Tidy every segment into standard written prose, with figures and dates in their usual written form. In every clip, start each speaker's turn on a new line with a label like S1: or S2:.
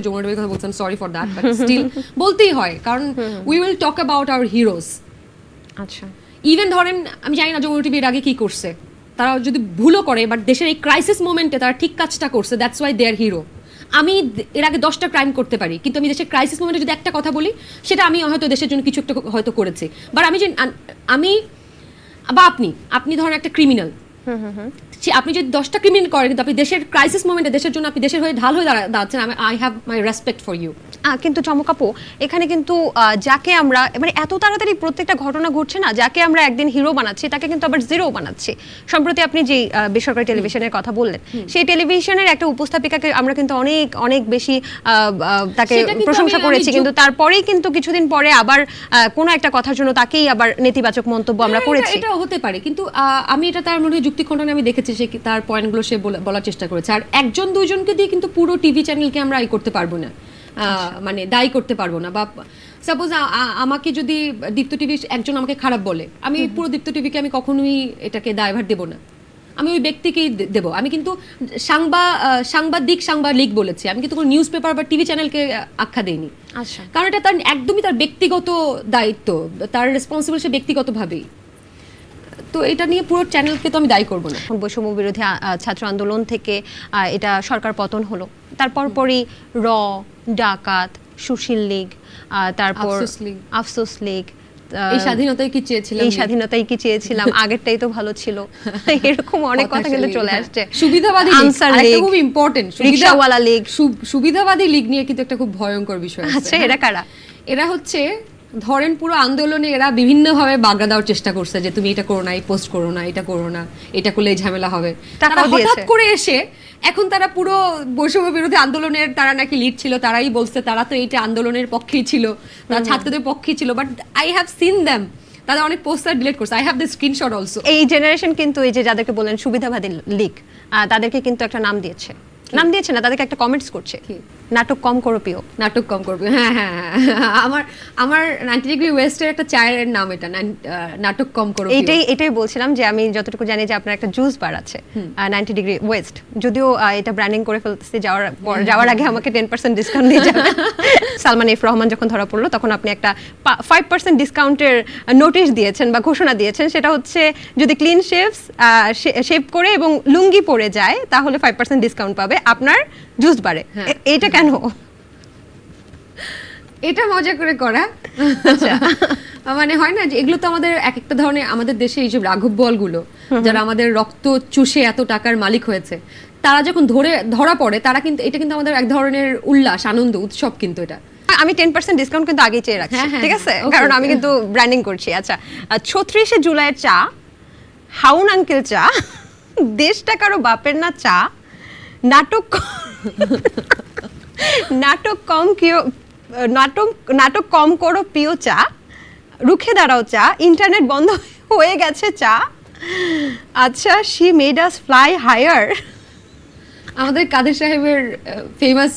S1: জমুনের কথা বলছেন, sorry for that, but still বলতেই হয়, কারণ we will talk about our heroes.
S2: আচ্ছা,
S1: ইভেন ধরেন আমি জানি না যমুনা টিভির আগে কি করছে, তারা যদি ভুলও করে বাট দেশের এই ক্রাইসিস মোমেন্টে তারা ঠিক কাজটা করছে, that's why they are hero. আমি এর আগে 10টা ক্রাইম করতে পারি, কিন্তু আমি দেশের ক্রাইসিস মোমেন্টে যদি একটা কথা বলি, সেটা আমি হয়তো দেশের জন্য কিছু একটা হয়তো করেছি। বাট আমি বা আপনি ধরেন একটা ক্রিমিনাল, আপনি যদি 10টা ক্রিমিনাল করেন কিন্তু আপনি দেশের ক্রাইসিস মোমেন্টে দেশের জন্য আপনি দেশের হয়ে ঢাল হয়ে দাঁড়াচ্ছেন, I have my respect for you.
S2: কিন্তু চমকাপু, এখানে কিন্তু যাকে আমরা মানে এত তাড়াতাড়ি প্রত্যেকটা ঘটনা ঘটছে না, যাকে আমরা একদিন হিরো বানাচ্ছি তাকে কিন্তু আবার জিরো বানাচ্ছি। সম্প্রতি আপনি যে বেসরকারি টেলিভিশনের কথা বললেন, সেই টেলিভিশনের একটা উপস্থাপিকাকে আমরা কিন্তু অনেক অনেক বেশি তাকে প্রশংসা করেছি, কিন্তু তারপরেই কিন্তু কিছুদিন পরে আবার কোনো একটা কথার জন্য তাকেই আবার নেতিবাচক মন্তব্য আমরা করেছি।
S1: এটা হতে পারে, কিন্তু আমি এটা তার মনে হয় যুক্তি খণ্ডনে আমি দেখেছি, সে তার পয়েন্টগুলো সে বলার চেষ্টা করেছে। আর একজন দুইজনকে দিয়ে কিন্তু পুরো টিভি চ্যানেলকে আমরা করতে পারবো না, মানে দায়ী করতে পারবো না। বা সাপোজ আমাকে যদি দীপ্ত টিভি একজন আমাকে খারাপ বলে, আমি পুরো দীপ্ত টিভিকে আমি কখনোই এটাকে দায়ভার দেব না, আমি ওই ব্যক্তিকেই দেব। আমি কিন্তু সাংবাদিক বলেছি, আমি কিন্তু কোনো নিউজ পেপার বা টিভি চ্যানেলকে আখ্যা দেইনি।
S2: আচ্ছা,
S1: কারণ এটা তার একদমই তার ব্যক্তিগত দায়িত্ব, তার রেসপন্সিবল সে ব্যক্তিগতভাবেই। তো এটা নিয়ে পুরো চ্যানেলকে তো আমি দায়ী করবো না।
S2: বৈষম্য বিরোধী ছাত্র আন্দোলন থেকে এটা সরকার পতন হলো, তারপর পরই ডাকাত, সুশীল লীগ, তারপর আফসোস লীগ,
S1: এই স্বাধীনতাই কি চেয়েছিলাম,
S2: আগেরটাই তো ভালো ছিল, এরকম অনেক কথা কিন্তু চলে আসছে।
S1: সুবিধাবাদী
S2: আনসার লীগ,
S1: খুব ইম্পর্টেন্ট,
S2: রিকশাওয়ালা লীগ,
S1: সুবিধাবাদী লীগ নিয়ে কিন্তু একটা খুব ভয়ঙ্কর বিষয় আছে।
S2: আচ্ছা, এরা কারা?
S1: এরা হচ্ছে ধরেন পুরো আন্দোলনে এরা বিভিন্নভাবে বাগড়া দেওয়ার চেষ্টা করছে যে তুমি এটা করো না, এই পোস্ট করো না, এটা করো না, এটা করলে ঝামেলা হবে। তারা হঠাৎ করে এসে এখন তারা পুরো বৈষম্য বিরোধী আন্দোলনের তারা নাকি লিড ছিল, তারাই বলছে তারা তো এইটা আন্দোলনের পক্ষেই ছিল, তারা ছাত্রদের পক্ষেই ছিল। But I have seen them, তারা অনেক পোস্টার ডিলিট করছে, I have the screenshot also.
S2: এই জেনারেশন কিন্তু এই যে যাদেরকে বলেন সুবিধাবাদী লীগ, তাদেরকে কিন্তু একটা নাম দিয়েছে না, তাদেরকে একটা কমেন্টস করছে, নাটক কম করো প্রিয়।
S1: হ্যাঁ হ্যাঁ হ্যাঁ, আমার 90 ডিগ্রি ওয়েস্টের একটা চায়ের নাম এটা, নাটক কম করো।
S2: এটাই বলছিলাম যে আমি যতটুকু জানি যে আপনার একটা জুস বার আছে 90 ডিগ্রি ওয়েস্ট, যদিও এটা ব্র্যান্ডিং করে ফেলতেছি, যাওয়ার আগে আমাকে 10% ডিসকাউন্ট দিয়ে যাবেন। সালমান এফ রহমান যখন ধরা পড়লো তখন আপনি একটা 5% ডিসকাউন্টের নোটিশ দিয়েছেন বা ঘোষণা দিয়েছেন, সেটা হচ্ছে যদি ক্লিন শেভ করে এবং লুঙ্গি পরে যায় তাহলে 5% ডিসকাউন্ট পাবে আপনার জুস বারে। এটা কেন?
S1: এটা মজা করে করা, মানে হয় না যে এগুলো তো আমাদের এক একটা ধরনের, আমাদের দেশে এই যে রাঘব বোয়ালগুলো যারা আমাদের রক্ত চুষে এত টাকার মালিক হয়েছে, তারা যখন ধরা পড়ে তারা কিন্তু এটা কিন্তু আমাদের এক ধরনের উল্লাস, আনন্দ, উৎসব। কিন্তু এটা
S2: আমি 10% ডিসকাউন্ট কিন্তু আগেই চেয়ে রাখছি, ঠিক আছে, কারণ আমি কিন্তু ব্র্যান্ডিং করছি। আচ্ছা, 36শে জুলাইয়ের চা, হাউন আঙ্কেল চা, দেশটা কারো বাপের না চা, নাটক কম করো প্রিয় চা, রুখে দাঁড়াও চা, ইন্টারনেট বন্ধ হয়ে গেছে চা, আচ্ছা she made us fly higher.
S1: আমাদের কাদের সাহেবের ফেমাস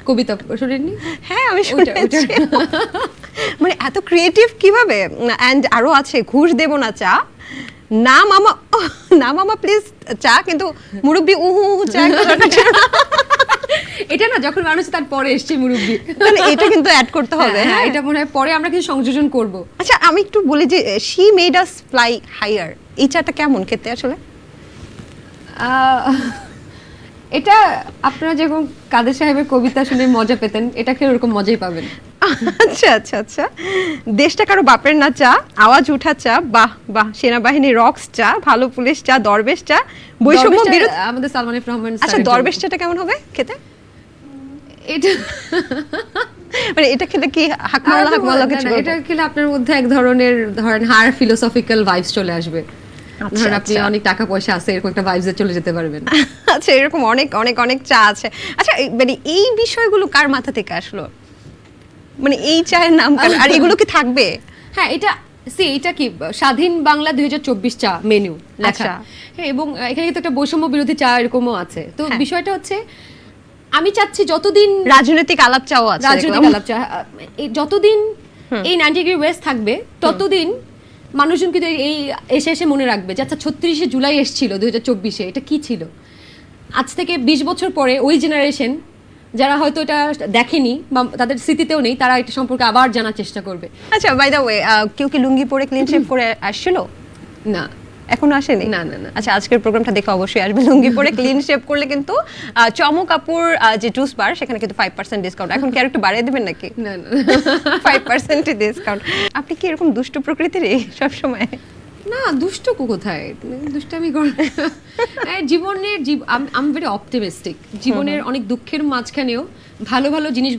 S1: কবিতা শুনেননি?
S2: হ্যাঁ, আমি শুনেছি। মানে এত ক্রিয়েটিভ কিভাবে। এন্ড আরো আছে, ঘুষ দেব না চা, না মামা প্লিজ চা, কিন্তু মুরব্বি চা।
S1: এটা না যখন মানুষ তার পরে এসছে মুরব্বি,
S2: মানে এটা কিন্তু অ্যাড করতে হবে।
S1: হ্যাঁ, এটা মনে হয় পরে আমরা কিছু সংযোজন করব।
S2: আচ্ছা, আমি একটু বলি যে she made us fly higher, এই চাটা কেমন খেতে আসলে?
S1: এটা আপনারা যখন কাদের সাহেবের কবিতা শুনে মজা পেতেন, এটা খেয়ে ওরকম মজাই পাবেন।
S2: আচ্ছা আচ্ছা আচ্ছা, দেশটা কারো বাপের না চা, আওয়াজ উঠা চা, বাহ বাহ, সেনাবাহিনী রক্স চা, ভালো পুলিশ চা, দরবেশ চা, বৈষম্য বিরোধী
S1: আমাদের সালমান এফ রহমান।
S2: আচ্ছা, দরবেশ চাটা কেমন হবে খেতে?
S1: এটা
S2: মানে এটা খেলে কি হাকমালা কিছু?
S1: এটা খেলে আপনার মধ্যে এক ধরনের ধরেন হায়ার ফিলোসফিক্যাল ভাইবস চলে আসবে। ধরেন আপনি অনেক টাকা পয়সা আছে, এরকম একটা ভাইবসে চলে যেতে পারবেন।
S2: আচ্ছা, এরকম অনেক অনেক অনেক চা আছে। আচ্ছা, মানে এই বিষয়গুলো কার মাথা থেকে আসলো? মানে এই চায়ের নাম আর এগুলো কি থাকবে?
S1: হ্যাঁ, এটা কি স্বাধীন বাংলা 2024 চা মেনু লেখা। হ্যাঁ, এবং এখানে কিন্তু একটা বৈষম্য বিরোধী চা এরকমও আছে। তো বিষয়টা হচ্ছে আমি চাচ্ছি যতদিন
S2: রাজনৈতিক আলাপ চাও আছে,
S1: যতদিন এই 90 ডিগ্রি ওয়েস্ট থাকবে ততদিন মানুষজন কিন্তু এই এসে মনে রাখবে যে আচ্ছা 36শে জুলাই এসেছিল 2024-এ, এটা কি ছিল। আজ থেকে 20 বছর পরে ওই জেনারেশন যারা হয়তো এটা দেখেনি বা তাদের স্মৃতিতেও নেই, তারা এটা সম্পর্কে আবার জানার চেষ্টা করবে।
S2: আচ্ছা, বাই দ্য ওয়ে, কেউ কি লুঙ্গি পরে ক্লিন শেভ করে আসছিল?
S1: না,
S2: এখনো আসেনি?
S1: না, না, না।
S2: আচ্ছা, আজকের প্রোগ্রামটা দেখে অবশ্যই আসবে। লুঙ্গি পরে ক্লিন শেভ করলে কিন্তু চমক আপুর যে জুস বার, সেখানে কিন্তু 5% ডিসকাউন্ট। এখন কি আর একটু বাড়িয়ে দিবেন নাকি?
S1: না, না।
S2: 5% ডিসকাউন্ট। আপনি কি এরকম দুষ্ট প্রকৃতিরই সবসময়?
S1: না, দুষ্ট কোথায়, দুষ্টামি কর। জীবনের আই এম ভেরি অপটিমিস্টিক। জীবনের অনেক দুঃখের মাঝখানেও ভালো ভালো জিনিস